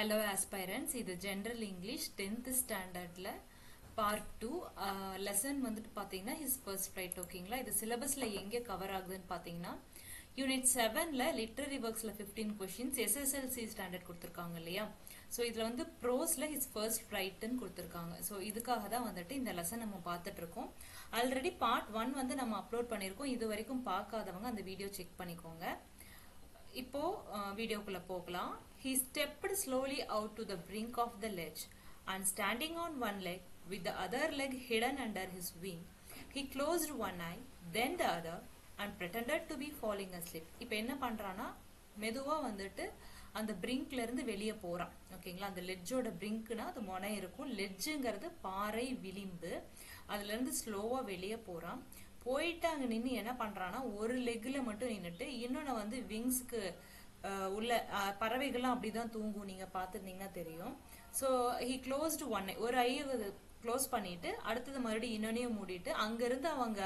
Hello aspirants, இது General English 10th standardல part 2 lesson வந்துட்டு பாத்தீங்கன்னா his first flight ஓகேங்களா. இது syllabusல எங்க கவர் ஆகுதுன்னு பாத்தீங்கன்னா unit 7ல literary worksல 15 questions SSLC standard கொடுத்திருக்காங்க இல்லையா. ஸோ இதுல வந்து ப்ரோஸ்ல his first flightன்னு கொடுத்திருக்காங்க. ஸோ இதுக்காக தான் வந்துட்டு இந்த லெசன் நம்ம பார்த்துட்டு இருக்கோம். ஆல்ரெடி பார்ட் 1 வந்து நம்ம அப்லோட் பண்ணியிருக்கோம். இது வரைக்கும் பார்க்காதவங்க அந்த வீடியோ செக் பண்ணிக்கோங்க. இப்போ வீடியோக்குள்ள போகலாம். He stepped slowly out to the brink of the ledge and standing on one leg with the other leg hidden under his wing, he closed one eye, then the other and pretended to be falling asleep. இப்போ என்ன பண்றானா மெதுவா வந்துட்டு அந்த பிரிங்க்ல இருந்து வெளியே போறான். ஓகேங்களா, அந்த லெட்ஜோட பிரிங்க்னா அது முனை இருக்கும். லெட்ஜுங்கிறது பாறை விளிம்பு. அதுல இருந்து ஸ்லோவா வெளியே போறான். போயிட்டு அங்க நின்று என்ன பண்றான்னா ஒரு லெக்ல மட்டும் நின்றுட்டு இன்னொன்னு வந்து விங்ஸ்க்கு உள்ள பறவைகள்லாம் அப்படிதான் தூங்கும். நீங்க பாத்துருந்தீங்கன்னா தெரியும். ஸோ ஹி க்ளோஸ்டு ஒன் ஐ, ஒரு ஐயை க்ளோஸ் பண்ணிட்டு அடுத்தது மறுபடியும் இன்னொன்னையும் மூடிட்டு அங்கிருந்து அவங்க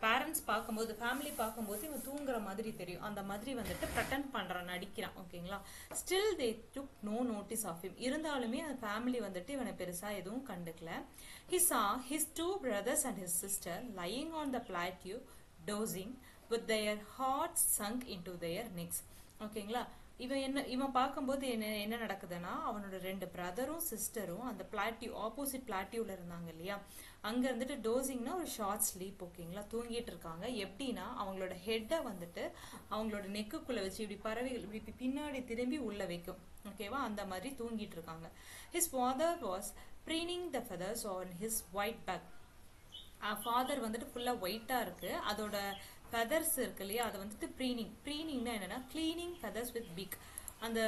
பேரண்ட்ஸ் பார்க்கும்போது ஃபேமிலி பார்க்கும்போது இவன் தூங்குற மாதிரி தெரியும். அந்த மாதிரி வந்துட்டு ப்ரெட்டன்ட் பண்றான், நடிக்கிறான். ஓகேங்களா, still they took no notice of him. இருந்தாலுமே அந்த ஃபேமிலி வந்துட்டு இவனை பெருசா எதுவும் கண்டுக்கல. He saw his two brothers and his sister lying on the plateau dozing with their hearts sunk into their necks. ஓகேங்களா, இவன் பார்க்கும்போது என்ன நடக்குதுன்னா அவனோட ரெண்டு பிரதரும் சிஸ்டரும் அந்த பிளாட்டியூ ஆப்போசிட் பிளாட்டியூல இருந்தாங்க இல்லையா. அங்க இருந்துட்டு டோசிங்னா ஒரு ஷார்ட் ஸ்லீப். ஓகேங்களா, தூங்கிட்டு இருக்காங்க. எப்படின்னா அவங்களோட ஹெட்டை வந்துட்டு அவங்களோட நெக்குக்குள்ள வச்சு இப்படி பறவைகள் இப்படி பின்னாடி திரும்பி உள்ள வைக்கும். ஓகேவா, அந்த மாதிரி தூங்கிட்டு இருக்காங்க. His father was preening the feathers on his white back. Father வந்துட்டு ஃபுல்லா ஒயிட்டா இருக்கு. அதோட ஃபெதர்ஸ் இருக்கு இல்லையா, அதை வந்துட்டு ப்ரீனிங்னா என்னன்னா கிளீனிங் ஃபெதர்ஸ் வித் பிக். அந்த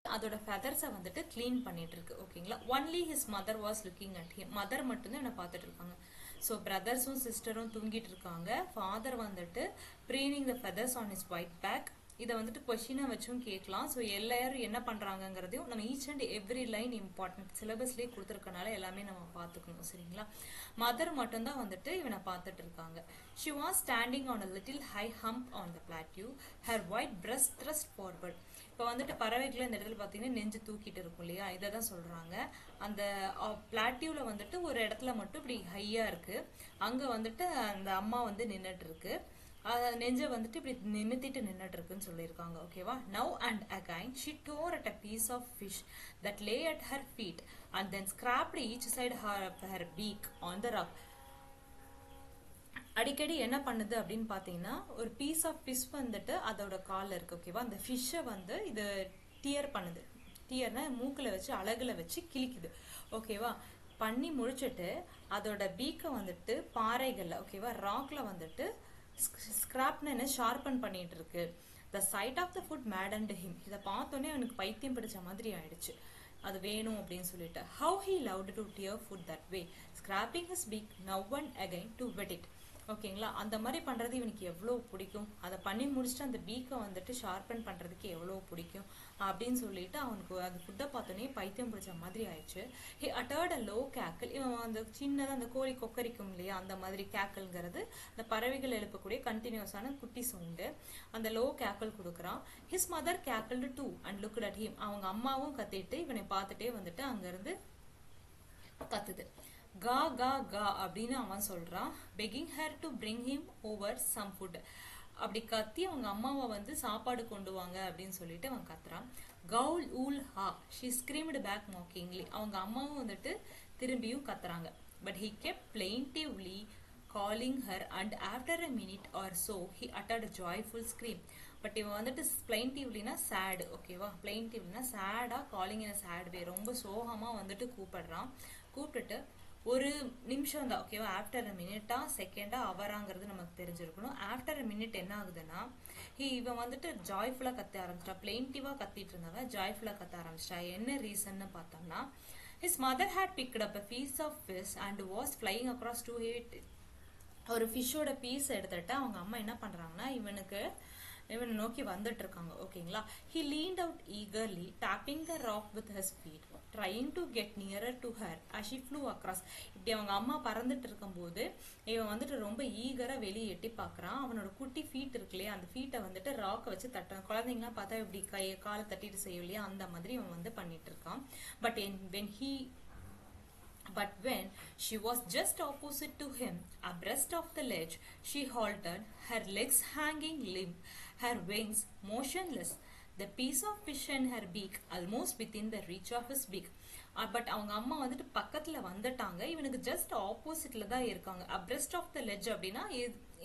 அதோட ஃபெதர்ஸை வந்துட்டு கிளீன் பண்ணிட்டு இருக்கு. ஓகேங்களா, only his mother was looking at him. Mother மட்டும்தான் என்ன பார்த்துட்டு இருக்காங்க. ஸோ பிரதர்ஸும் சிஸ்டரும் தூங்கிட்டு இருக்காங்க. ஃபாதர் வந்துட்டு preening the feathers on his white back. இதை வந்துட்டு கொஸ்டினா வச்சும் கேட்கலாம். ஸோ எல்லாரும் என்ன பண்றாங்கிறதையும் நம்ம each and every line important சிலபஸ்லேயே கொடுத்துருக்கனால எல்லாமே நம்ம பார்த்துக்கணும். சரிங்களா, மதர் மட்டும்தான் வந்துட்டு இவனை பார்த்துட்டு இருக்காங்க. She was standing on a little high hump on the plateau, her white breast thrust forward. இப்போ வந்துட்டு பறவைகள் இந்த இடத்துல பார்த்தீங்கன்னா நெஞ்சு தூக்கிட்டு இருக்கும் இல்லையா, இதை தான் சொல்றாங்க. அந்த பிளாட்யூல வந்துட்டு ஒரு இடத்துல மட்டும் இப்படி ஹையா இருக்கு. அங்க வந்துட்டு அந்த அம்மா வந்து நின்றுட்டு இருக்கு. நெஞ்ச வந்துட்டு இப்படி நிமித்திட்டு நின்றுட்டு இருக்குன்னு சொல்லியிருக்காங்க. ஓகேவா, now and again she tore at a piece of fish that lay at her feet and then scraped each side her beak on the rock. அடிக்கடி என்ன பண்ணுது அப்படின்னு பாத்தீங்கன்னா ஒரு பீஸ் ஆஃப் ஃபிஷ் வந்துட்டு அதோட கால்ல இருக்கு. ஓகேவா, அந்த ஃபிஷ்ஷை வந்து இது டியர் பண்ணுது. டியர்னா மூக்குல வச்சு அழகுல வச்சு கிழிக்குது. ஓகேவா, பண்ணி முடிச்சுட்டு அதோட பீக்கை வந்துட்டு பாறைகள்ல ஓகேவா ராக்ல வந்துட்டு ஸ்கிராப்னு என்ன ஷார்பன் பண்ணிட்டு இருக்கு. The side of the food maddened him. இதை பார்த்தோன்னே அவனுக்கு பைத்தியம் பிடிச்ச மாதிரி ஆயிடுச்சு. அது வேணும் அப்படின்னு சொல்லிட்டு. How he loved to dear food that way, scrapping his peak now and again to wet it. ஓகேங்களா, அந்த மாதிரி பண்றது இவனுக்கு எவ்வளவு பிடிக்கும். அதை பண்ணி முடிச்சுட்டு அந்த பீக்கை வந்துட்டு ஷார்பன் பண்றதுக்கு எவ்வளவு பிடிக்கும் அப்படின்னு சொல்லிட்டு அவனுக்கு அது ஃபுட்டை பார்த்தோன்னே பைத்தியம் பிடிச்ச மாதிரி ஆயிடுச்சு. He uttered a low cackle. இவன் அந்த சின்னதாக அந்த கோழி கொக்கரிக்கும் இல்லையா, அந்த மாதிரி கேக்கிள்ங்கிறது அந்த பறவைகள் எழுப்பக்கூடிய கண்டினியூஸான குட்டி சவுண்டு. அந்த லோ கேக்கிள் கொடுக்குறான். His mother cackled too and looked at him. அவங்க அம்மாவும் கத்திட்டு இவனை பார்த்துட்டே வந்துட்டு அங்கிருந்து கத்துது. கா கா கா அப்படின்னு அவன் சொல்றான். Begging her to bring him over some food. அப்படி கத்தி அவங்க அம்மாவை வந்து சாப்பாடு கொண்டு வாங்க அப்படின்னு சொல்லிட்டு அவன் கத்துறான். கவுல் ஊல் ஹா, ஷி ஸ்கிரீம்டு பேக் மாக்கிங்லி. அவங்க அம்மாவும் வந்துட்டு திரும்பியும் கத்துறாங்க. But he kept plaintively calling her and after a minute or so he uttered a joyful scream. But இவன் வந்துட்டு பிளைன்டிவ்லினா சேட். ஓகேவா, பிளைன்டிவ்லினா சேடா காலிங் இன் சேட் வே, ரொம்ப சோகமா வந்துட்டு கூப்பிடுறான். கூப்பிட்டுட்டு ஒரு நிமிஷம் தான். ஓகேவா, ஆஃப்டர் அ மினிட்டா செகண்டா அவராங்கிறது நமக்கு தெரிஞ்சிருக்கணும். ஆஃப்டர் அ மினிட் என்ன ஆகுதுன்னா இவன் வந்துட்டு ஜாய்ஃபுல்லா கத்த ஆரம்பிச்சிட்டா. பிளைன்டிவா கத்திட்டு இருந்தவன் ஜாய்ஃபுல்லா கத்த ஆரம்பிச்சிட்டா. என்ன ரீசன்னு பார்த்தோம்னா his mother had picked up a piece of fish and was flying across to it. ஒரு ஃபிஷ்ஷோட பீஸ் எடுத்துட்டு அவங்க அம்மா என்ன பண்றாங்கன்னா இவனுக்கு இவனை நோக்கி வந்துட்டு இருக்காங்க. ஓகேங்களா? he leaned out eagerly, tapping the rock with his feet, trying to get nearer to her as she flew across. இப்படி அவங்க அம்மா பறந்துட்டு இருக்கும்போது இவன் வந்துட்டு ரொம்ப ஈகரா வெளியே எட்டி பாக்குறான். அவனோட குட்டி ஃபீட் இருக்கு இல்லையா, அந்த ஃபீட்டை வந்துட்டு ராக்கை வச்சு தட்டுறான். குழந்தைங்கலாம் பார்த்தா இப்படி காலை தட்டிட்டு செய்யும் இல்லையா, அந்த மாதிரி இவன் வந்து பண்ணிட்டு இருக்கான். But when she was just opposite to him, abreast of the ledge, she halted, her legs hanging limp, her wings motionless, the piece of fish in her beak almost within the reach of his beak. But அவங்க அம்மா வந்துட்டு பக்கத்துல வந்துட்டாங்க. இவனுக்கு just ஆப்போசிட்ல தான் இருக்காங்க. Abreast of the ledge அப்படின்னா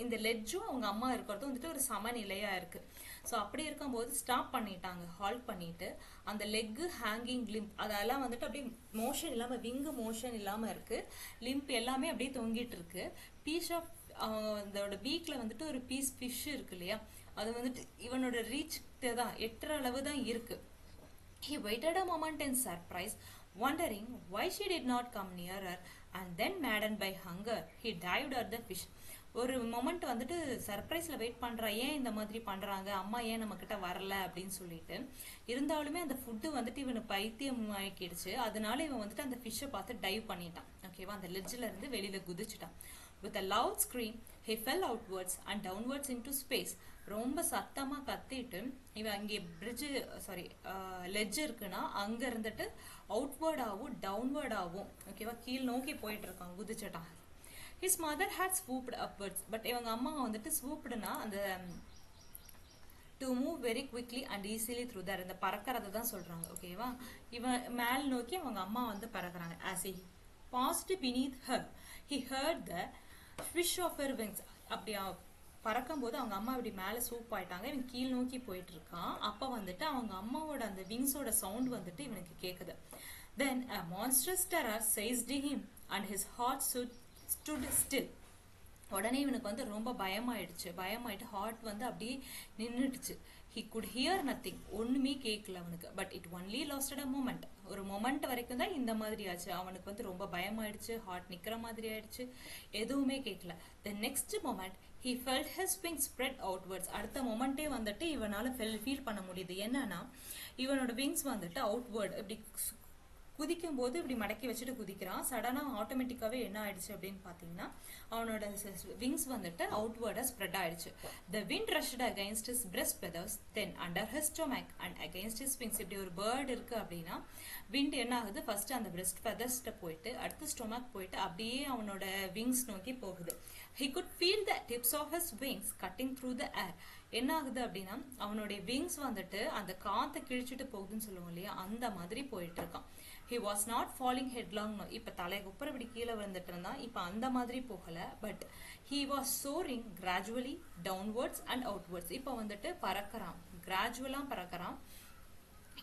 இந்த லெட்ஜும் அவங்க அம்மா இருக்கிறதும் வந்துட்டு ஒரு சமநிலையா இருக்கு. ஸோ அப்படி இருக்கும்போது ஸ்டாப் பண்ணிட்டாங்க, ஹால்ட் பண்ணிட்டு அந்த லெக் ஹேங்கிங் லிம்ப் அதெல்லாம் வந்துட்டு அப்படியே மோஷன் இல்லாம, விங்கு மோஷன் இல்லாம இருக்கு. லிம்ப் எல்லாமே அப்படியே தொங்கிட்டு இருக்கு. பீஸ் ஆஃப் அதோட பீக்ல வந்துட்டு ஒரு பீஸ் ஃபிஷ் இருக்கு இல்லையா, அது வந்துட்டு இவனோட ரீச் தான் எட்டுற அளவு தான் இருக்கு. He waited a moment in surprise, wondering why she did not come nearer, and then maddened by hunger, he dived at the fish. ஒரு மொமெண்ட் வந்துட்டு சர்ப்ரைஸ்ல வெயிட் பண்றா, ஏன் இந்த மாதிரி பண்றாங்க, அம்மா ஏன் நம்ம கிட்ட வரல அப்படின்னு சொல்லிட்டு. இருந்தாலுமே அந்த ஃபுட்டு வந்துட்டு இவனை பைத்தியம் ஆக்கிடுச்சு. அதனால இவன் வந்துட்டு அந்த ஃபிஷ்ஷை பார்த்து டைவ் பண்ணிட்டான். ஓகேவா? அந்த லெட்ஜ்ல இருந்து வெளியில குதிச்சுட்டான். With a loud scream, he fell outwards and downwards into space. ரொம்ப சத்தமா கத்திட்டு இவன் அங்கே லெட்ஜ் இருக்குன்னா அங்க இருந்துட்டு அவுட்வர்டாவும் டவுன்வர்டாவும் ஓகேவா கீழ் நோக்கி போயிட்டு இருக்கான், குதிச்சுட்டான். His mother had swooped upwards, but இவங்க அம்மா வந்துட்டு swoopedனா அந்த to move very quickly and easily through there, இந்த பறக்கறத தான் சொல்றாங்க. ஓகேவா? இவன் மேல் நோக்கி அவங்க அம்மா வந்து பறக்குறாங்க. As he passed beneath her, he heard the swish of her wings. அப்படியா பறக்கும் போது அவங்க அம்மா இப்படி மேல சூப் ஆயிட்டாங்க, இவன் கீழ் நோக்கி போயிட்டு இருக்கான். அப்ப வந்துட்டு அவங்க அம்மாவோட அந்த விங்ஸோட சவுண்ட் வந்துட்டு இவனுக்கு கேக்குது. Then a monstrous terror seized him and his heart stood still. உடனே இவனுக்கு வந்து ரொம்ப பயமாயிட்டு ஹார்ட் வந்து அப்படியே நின்றுடுச்சு. he could hear nothing, ஒண்ணுமே கேட்கல அவனுக்கு. But it only lasted a moment, ஒரு மொமெண்ட் வரைக்கும் தான் இந்த மாதிரி ஆச்சு. அவனுக்கு வந்து ரொம்ப பயமாயிடுச்சு, ஹார்ட் நிக்கிற மாதிரி ஆயிடுச்சு, எதுவுமே கேட்கல. the next moment he felt his wings spread outwards. அடுத்த மொமெண்டே வந்துட்டு இவனால ஃபீல் பண்ண முடியுது. என்னன்னா இவனோட விங்ஸ் வந்துட்டு அவுட்வர்ட் இப்படி குதிக்கும் போது இப்படி மடக்கி வச்சுட்டு குதிக்கிறான். சடனா ஆட்டோமேட்டிக்காவே என்ன ஆயிடுச்சு அப்படின்னு பாத்தீங்கன்னா அவனோட விங்ஸ் வந்துட்டு அவுட்வர்டா ஸ்ப்ரெட் ஆயிடுச்சு. The wind rushed against his breast feathers, then under his stomach and against his wings. இப்படி ஒரு பேர்ட் இருக்கு அப்படின்னா விண்ட் என்ன ஆகுது, ஃபர்ஸ்ட் அந்த பிரெஸ்ட் ஃபெதர்ஸ்ட போயிட்டு அடுத்து ஸ்டொமக் போயிட்டு அப்படியே அவனோட விங்ஸ் நோக்கி போகுது. He could feel the tips of his wings cutting through the air. என்ன ஆகுது அப்படின்னா அவனுடைய விங்ஸ் வந்துட்டு அந்த காத்தை கிழிச்சிட்டு போகுதுன்னு சொல்லுவோம் இல்லையா, அந்த மாதிரி போயிட்டு இருக்கான். He was not falling headlong. இப்ப தலைகுப்புற இப்படி கீழே விழுந்துட்டு இருந்தான். இப்ப அந்த மாதிரி போகல, but he was soaring gradually downwards and outwards. இப்ப வந்துட்டு பறக்கறான், கிராஜுவலா பறக்கறான்,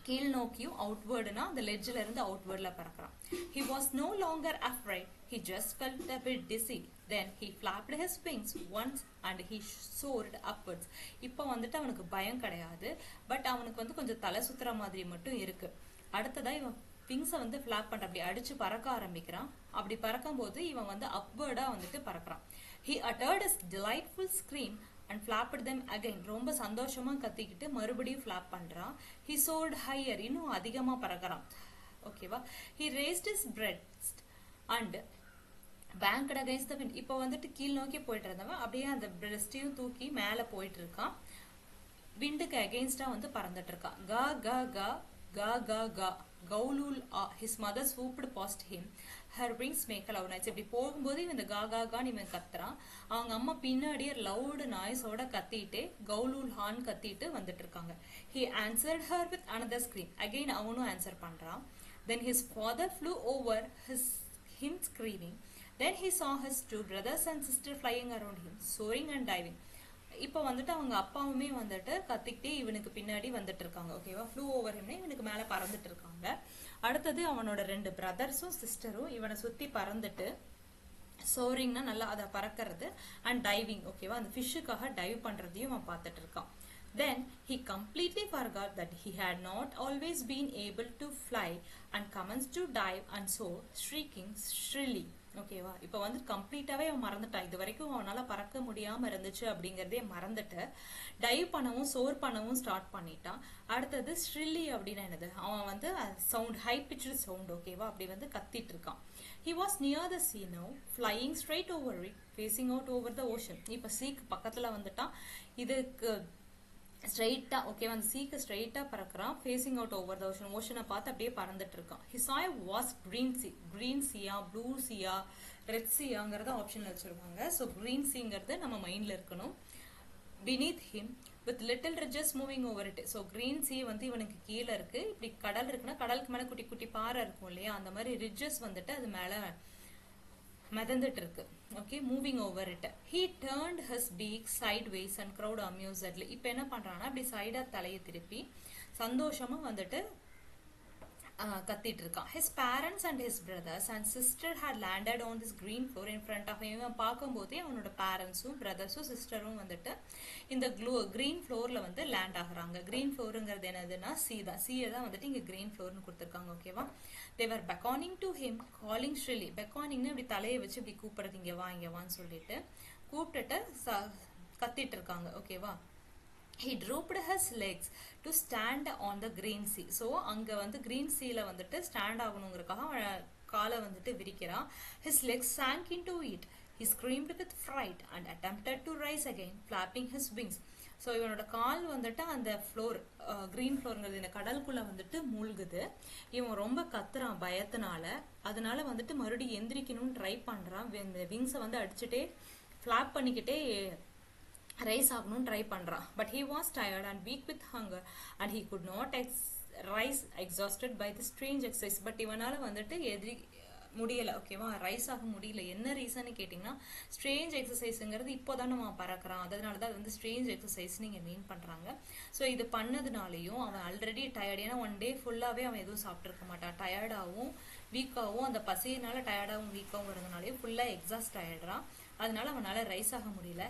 கீழ் நோக்கியும் அவுட்வர்டுனா அந்த லெட்ஜ்ல இருந்து அவுட்வர்ட்ல பறக்கறான். He was no longer afraid, he just felt a bit dizzy. Then he flapped his wings once and he soared upwards. இப்ப வந்துட்டு அவனுக்கு பயம் கிடையாது, பட் அவனுக்கு வந்து கொஞ்சம் தலை சுத்துற மாதிரி மட்டும் இருக்கு. அடுத்ததா இவன் விங்ஸை வந்து ஃபிளாப் பண்ண அப்படி அடிச்சு பறக்க ஆரம்பிக்கிறான். அப்படி பறக்கும் போது இவன் வந்து அப்வர்டா வந்துட்டு பறக்கிறான். He uttered a delightful scream and flapped them again. ரொம்ப சந்தோஷமா கத்திக்கிட்டு மறுபடியும் ஃபிளாப் பண்றான். He soared higher, இன்னும் அதிகமா பறக்கிறான். ஓகேவா? He raised his breast and banked against the wind. இப்போ வந்துட்டு கீழ் நோக்கி போயிட்டு இருந்தவன் அப்படியே அந்த பிரெஸ்டையும் தூக்கி மேல போயிட்டு இருக்கான். விண்டுக்கு அகெயின்ஸ்டா வந்து பறந்துட்டு இருக்கான். கா கா கா கா கா கா கவுலூல். his mother swooped past him, her wings make a loud noise. இப்படி போகும்போது இவன் இந்த கா கா கான்னு இவன் கத்துறான். அவங்க அம்மா பின்னாடியே லவுட் நாய்ஸோட கத்திட்டு கவுலூல் ஹான் கத்திட்டு வந்துட்டு இருக்காங்க. he answered her with another scream. again அவனும் ஆன்சர் பண்றான். then his father flew over him screaming. then he saw his two brothers and sister flying around him, soaring and diving. இப்போ வந்துட்டு அவங்க அப்பாவுமே வந்துட்டு கத்திக்கிட்டே இவனுக்கு பின்னாடி வந்துட்டு இருக்காங்க. ஓகேவா? ஃப்ளூ ஓவர் ஹிம்னே இவனுக்கு மேல பறந்துட்டு இருக்காங்க. அடுத்தது அவனோட 2 பிரதர்ஸும் சிஸ்டரும் இவனை சுத்தி பறந்துட்டு சோரிங்னா நல்லா அதை பறக்கிறது அண்ட் டைவிங். ஓகேவா? அந்த ஃபிஷ்ஷுக்காக டைவ் பண்றதையும் அவன் பார்த்துட்டு இருக்கான். Then he completely forgot that he had not always been able to fly and commenced to dive and soar, shrieking shrilly. ஓகேவா. இப்போ வந்து கம்ப்ளீட்டாவே அவன் மறந்துட்டான். இது வரைக்கும் அவனால பறக்க முடியாம இருந்துச்சு அப்படிங்கறதே மறந்துட்டு டைவ் பண்ணவும் சோர் பண்ணவும் ஸ்டார்ட் பண்ணிட்டான். அடுத்தது ஸ்ட்ரில்லி அப்படின்னு என்னது, அவன் வந்து சவுண்ட் ஹை பிச்சு சவுண்ட், ஓகேவா, அப்படி வந்து கத்திட்டு இருக்கான். He was near the sea now, flying straight over it, facing out over the ocean. இப்ப சீக்கு பக்கத்துல வந்துட்டான். இதுக்கு ஸ்ட்ரெயிட்டா, ஓகே, அந்த சீக்கு ஸ்ட்ரெயிட்டா பறக்குறான், facing out over the ocean, ஓஷனை பார்த்து அப்படியே பறந்துட்டு இருக்கான். He saw a vast green sea, green sea, blue sea, red சீங்கிறத ஆப்ஷன்ல வச்சிருவாங்க. ஸோ green seaங்கிறது நம்ம மைண்ட்ல இருக்கணும். beneath him with little ridges moving over it. So green sea வந்து இவனுக்கு கீழே இருக்கு. இப்படி கடல் இருக்குன்னா கடலுக்கு மேல குட்டி குட்டி பாறை இருக்கும் இல்லையா, அந்த மாதிரி ரிட்ஜஸ் வந்துட்டு அது மேல மிதந்துட்டு இருக்கு. Okay, moving over it. He turned his beak sideways and crowed amusedly. இப்போ என்ன பண்றான்னா அப்படி சைடா தலையை திருப்பி சந்தோஷமா வந்துட்டு கத்திட்டு இருக்கான். His parents and his brothers and sister had landed on this green floor in front of him. இவன் பார்க்கும்போதே அவனோட பேரண்ட்ஸும் பிரதர்ஸும் சிஸ்டரும் வந்துட்டு இந்த கிரீன் ஃப்ளோர்ல வந்து லேண்ட் ஆகுறாங்க. கிரீன் ஃப்ளோருங்கிறது என்னதுன்னா சீயை தான் வந்துட்டு இங்க கிரீன் ஃப்ளோர்னு கொடுத்துருக்காங்க. ஓகேவா. they were beckoning to him, calling shrilly. beckoningனா இப்படி தலையை வச்சு இப்படி கூப்பிடுறது, இங்க வா இங்க வான்னு சொல்லிட்டு கூப்பிட்டுட்டு கத்திட்டு இருக்காங்க. ஓகேவா. He dropped his legs to stand on the green sea. So அங்க வந்து green seaல வந்துட்டு ஸ்டாண்ட் ஆகணுங்கிறதுக்காக காலை வந்துட்டு விரிக்கிறான். His legs sank into it. He screamed with fright and attempted to rise again, flapping his wings. So இவனோட கால் வந்துட்டு அந்த floor, green ஃப்ளோருங்கிறது இந்த கடலுக்குள்ள வந்துட்டு மூழ்குது. இவன் ரொம்ப கத்துறான் பயத்தினால. அதனால வந்துட்டு மறுபடியும் எந்திரிக்கணும்னு ட்ரை பண்றான். விங்ஸை வந்து அடிச்சுட்டே ஃபிளாப் பண்ணிக்கிட்டே ரைஸ் ஆகணும்னு ட்ரை பண்றான். But he was tired and weak with hunger and he could not rise, exhausted by the strange exercise. But இவனால வந்துட்டு முடியல. ஓகேவா, ரைஸ் ஆக முடியல. என்ன ரீசன் கேட்டீங்கன்னா ஸ்ட்ரேஞ்ச் எக்ஸசைஸ்ங்கிறது இப்போதான் நம்ம பறக்கிறான், அதனாலதான் அது வந்து ஸ்ட்ரேஞ்ச் எக்ஸசைஸ் நீங்க மீன் பண்றாங்க. ஸோ இது பண்ணதுனாலையும் அவன் ஆல்ரெடி டயர்ட். ஏன்னா ஒன் டே ஃபுல்லாவே அவன் எதுவும் சாப்பிட்டு மாட்டான். டயர்டாகவும் வீக்காகவும், அந்த பசியினால டயர்டாகவும் வீக்காகவும் இருந்தனாலையும் ஃபுல்லா எக்ஸாஸ்ட் ஆயிடுறான். அதனால அவனால ரைஸ் ஆக முடியல.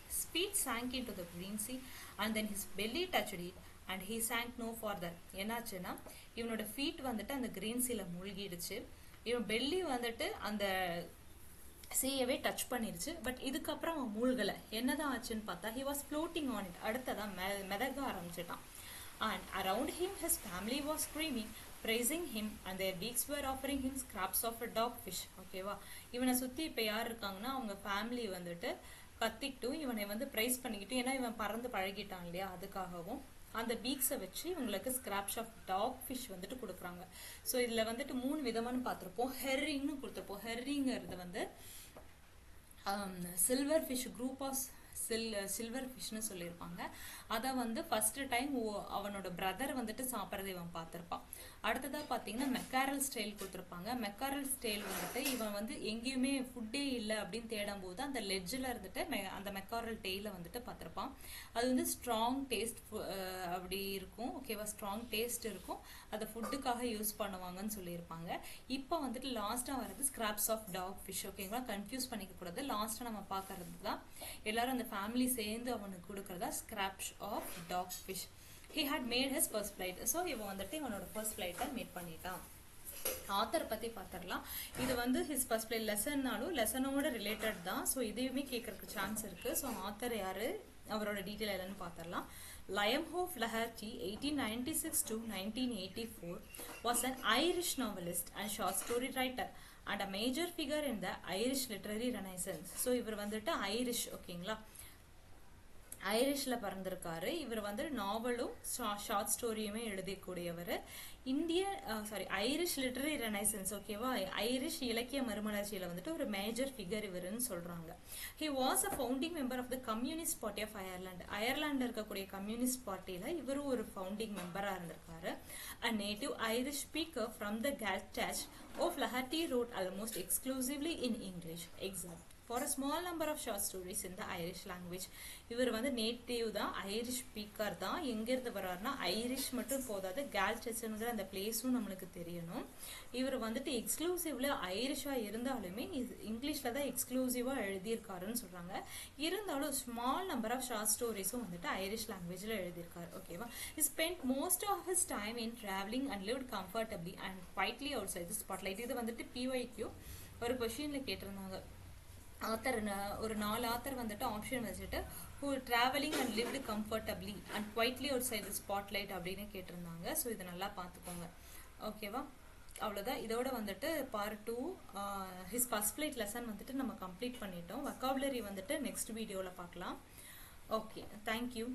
His feet sank into the green sea and then his belly touched it and he sank no further. என்னாச்சுன்னா இவனோட ஃபீட் வந்துட்டு அந்த கிரீன் சீல மூழ்கிடுச்சு. இவன் பெல்லி வந்துட்டு அந்த சீயவே டச் பண்ணிருச்சு. பட் இதுக்கப்புறம் அவன் மூழ்கல. என்னதான் ஆச்சுன்னு பார்த்தா he was floating on it. அடுத்ததான் மிதக்க ஆரம்பிச்சிட்டான். And around him his family was screaming, praising him and their beaks were offering him scraps of a dog fish. ஓகேவா. இவனை சுத்தி இப்ப யார் இருக்காங்கன்னா அவங்க ஃபேமிலி வந்துட்டு கத்திக்கிட்டு இவனை வந்து பிரைஸ் பண்ணிக்கிட்டு, ஏன்னா இவன் பறந்து பழகிட்டான் இல்லையா, அதுக்காகவும் அந்த பீக்ஸை வச்சு இவங்களுக்கு ஸ்கிராப்ஸ் ஆஃப் டாக் ஃபிஷ் வந்துட்டு கொடுக்குறாங்க. ஸோ இதுல வந்துட்டு 3 விதமானு பார்த்துருப்போம். ஹெர்ரிங்னு கொடுத்துருப்போம். ஹெர்ரிங்கிறது வந்து silver fish, group of silver ஃபிஷ்னு சொல்லியிருப்பாங்க. அதை வந்து ஃபர்ஸ்ட் டைம் அவனோட பிரதர் வந்துட்டு சாப்பிட்றதை இவன் பார்த்துருப்பான். அடுத்ததா பார்த்தீங்கன்னா மெக்காரல் ஸ்டைல் கொடுத்துருப்பாங்க. மெக்காரல் ஸ்டைல் வந்துட்டு இவன் வந்து எங்கேயுமே ஃபுட்டே இல்லை அப்படின்னு தேடும் போது அந்த லெட்ஜில் இருந்துட்டு அந்த மெக்காரல் டெய்ல வந்துட்டு பார்த்துருப்பான். அது வந்து ஸ்ட்ராங் டேஸ்ட் அப்படி இருக்கும். ஓகேவா, ஸ்ட்ராங் டேஸ்ட் இருக்கும். அதை ஃபுட்டுக்காக யூஸ் பண்ணுவாங்கன்னு சொல்லியிருப்பாங்க. இப்போ வந்துட்டு லாஸ்ட்டாக வர்றது ஸ்கிராப்ஸ் ஆஃப் டாக் ஃபிஷ். ஓகேங்களா, கன்ஃபியூஸ் பண்ணிக்க கூடாது. லாஸ்ட்டாக நம்ம பார்க்கறது தான் எல்லாரும் அந்த ஃபேமிலி சேர்ந்து அவனுக்கு கொடுக்கறதா scraps of dog fish. He had made his first flight. So இவன் வந்துட்டு இவனோட ஃபர்ஸ்ட் ஃபிளைட்டை மேட் பண்ணிட்டான். ஆத்தர் பத்தி பார்த்துடலாம். இது வந்து ஹிஸ் ஃபர்ஸ்ட் ஃபிளைட் லெசன்னாலும் லெசனோட ரிலேட்டட் தான். ஸோ இதையுமே கேட்கறதுக்கு சான்ஸ் இருக்கு. ஸோ ஆத்தர் யாரு, அவரோட டீட்டெயில் என்னன்னு பார்த்துடலாம். Liam-Ho Flaherty, 1896 to 1984, was an Irish novelist and short story writer and a major figure in the Irish literary renaissance. So இவர் வந்துட்டு ஐரிஷ், ஓகேங்களா, ஐரிஷ்ல பிறந்திருக்காரு. இவர் வந்து நாவலும் ஷார்ட் ஸ்டோரியுமே எழுதக்கூடியவர். ஐரிஷ் லிட்டரரி ரெனைசன்ஸ், ஓகேவா, ஐரிஷ் இலக்கிய மறுமலர்ச்சியில வந்துட்டு ஒரு மேஜர் ஃபிகர் இவருன்னு சொல்றாங்க. He was a founding member of the Communist Party of Ireland. Ireland இருக்கக்கூடிய கம்யூனிஸ்ட் பார்ட்டியில இவரும் ஒரு ஃபவுண்டிங் மெம்பரா இருந்திருக்காரு. A native Irish speaker from the Gaeltacht, O'Flaherty wrote almost exclusively in English, except for a small number of short stories in the Irish language. இவர் வந்து native தான், Irish speaker தான். எங்கிருந்து வர்றாருன்னா ஐரிஷ் மட்டும் போதாது, கேல்டெஸ்ட்ங்கிற அந்த பிளேஸும் நம்மளுக்கு தெரியணும். இவர் வந்துட்டு எக்ஸ்க்ளூசிவ்ல ஐரிஷா இருந்தாலுமே இங்கிலீஷ்ல தான் எக்ஸ்க்ளூசிவா எழுதியிருக்காருன்னு சொல்றாங்க. இருந்தாலும் ஸ்மால் நம்பர் ஆஃப் ஷார்ட் ஸ்டோரிஸும் வந்துட்டு ஐரிஷ் லாங்குவேஜ்ல எழுதியிருக்காரு. ஓகேவா. He spent most of his time in traveling and lived comfortably and quietly outside the spotlight. இது வந்துட்டு PYQ. ஒரு கொஷின்ல கேட்டிருந்தாங்க ஆத்தர் ஒரு 4 ஆத்தர் வந்துட்டு ஆப்ஷன் வச்சுட்டு who traveling and lived comfortably and quietly outside the spotlight அப்படின்னு கேட்டிருந்தாங்க. ஸோ இதை நல்லா பார்த்துக்கோங்க. ஓகேவா? அவ்வளோதான். இதோட வந்துட்டு part 2 his first flight lesson வந்துட்டு நம்ம கம்ப்ளீட் பண்ணிட்டோம். வொக்காபுலரி வந்துட்டு நெக்ஸ்ட் வீடியோவில் பார்க்கலாம். Okay, thank you.